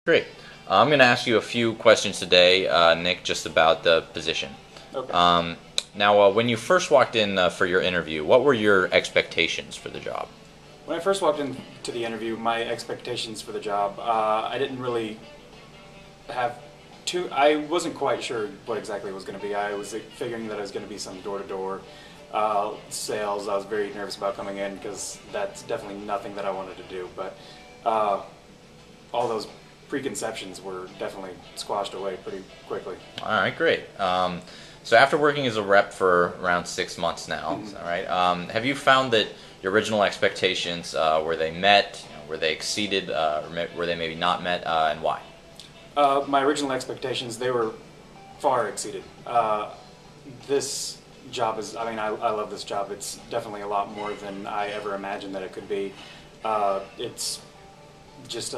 Great. I'm going to ask you a few questions today, Nick, just about the position. Okay. Now, when you first walked in for your interview, what were your expectations for the job? When I first walked into the interview, my expectations for the job, I didn't really have I wasn't quite sure what exactly it was going to be. I was figuring that it was going to be some door-to-door sales. I was very nervous about coming in because that's definitely nothing that I wanted to do. But all those preconceptions were definitely squashed away pretty quickly. All right, great. So after working as a rep for around 6 months now, is that right? Have you found that your original expectations, were they met, were they exceeded, or were they maybe not met, and why? My original expectations, they were far exceeded. This job is, I love this job. It's definitely a lot more than I ever imagined that it could be. It's just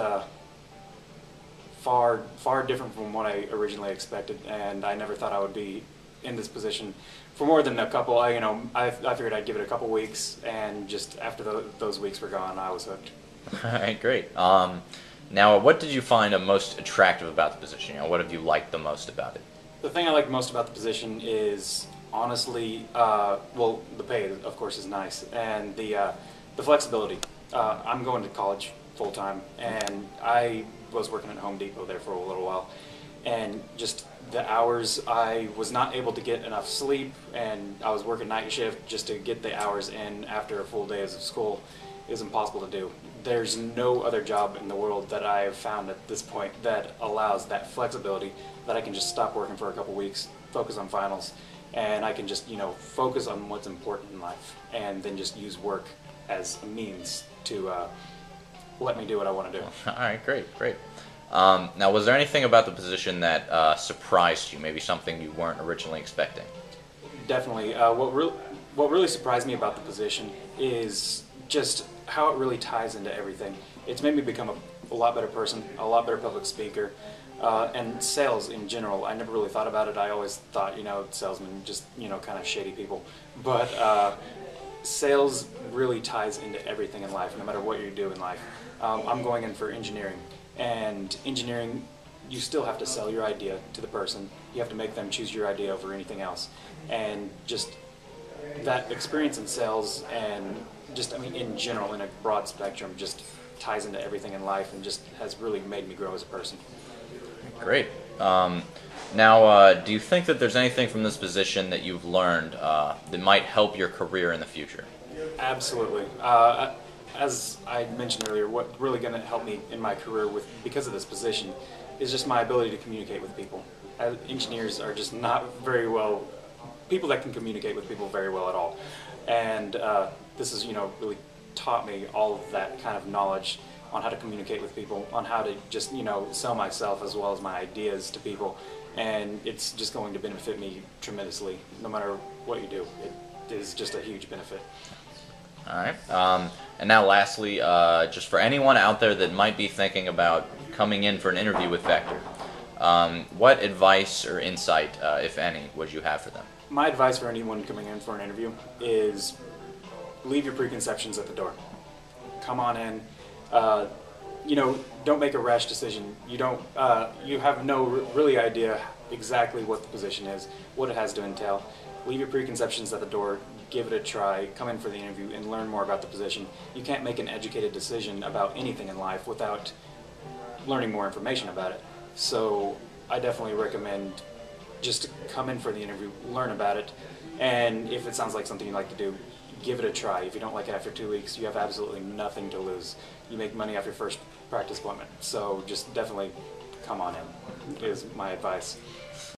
far different from what I originally expected, and I never thought I would be in this position for more than a couple. I figured I'd give it a couple weeks, and just after those weeks were gone, I was hooked. All right, great. Now, what did you find most attractive about the position? What have you liked the most about it? The thing I like most about the position is, honestly, well, the pay, of course, is nice, and the flexibility. I'm going to college full-time, and I was working at Home Depot there for a little while, and just the hours, I was not able to get enough sleep, and I was working night shift just to get the hours in after a full day of school. It was impossible to do. There's no other job in the world that I have found at this point that allows that flexibility, that I can just stop working for a couple weeks, focus on finals, and I can just, focus on what's important in life, and then just use work as a means to let me do what I want to do. All right, great. Now, was there anything about the position that surprised you, maybe something you weren't originally expecting? Definitely. What really surprised me about the position is just how it really ties into everything. It's made me become a lot better person, a lot better public speaker, and sales in general. I never really thought about it. I always thought, salesmen just, kind of shady people. But sales really ties into everything in life, no matter what you do in life. I'm going in for engineering, and engineering, you still have to sell your idea to the person. You have to make them choose your idea over anything else. And just that experience in sales and just, in general, in a broad spectrum, just ties into everything in life and just has really made me grow as a person. Great. Now, do you think that there's anything from this position that you've learned that might help your career in the future? Absolutely. As I mentioned earlier, what's really going to help me in my career because of this position is just my ability to communicate with people. Engineers are just not very well, people that can communicate with people very well at all. And this has, really taught me all of that kind of knowledge on how to communicate with people, on how to just, sell myself as well as my ideas to people. And it's just going to benefit me tremendously, no matter what you do. It is just a huge benefit. All right. And now lastly, just for anyone out there that might be thinking about coming in for an interview with Vector, what advice or insight, if any, would you have for them? My advice for anyone coming in for an interview is leave your preconceptions at the door. Come on in. Don't make a rash decision. You have no really idea exactly what the position is, what it has to entail. Leave your preconceptions at the door. Give it a try. Come in for the interview and learn more about the position. You can't make an educated decision about anything in life without learning more information about it. So I definitely recommend just come in for the interview, learn about it, and if it sounds like something you'd like to do, give it a try. If you don't like it after 2 weeks, you have absolutely nothing to lose. You make money off your first practice appointment. So just definitely come on in, is my advice.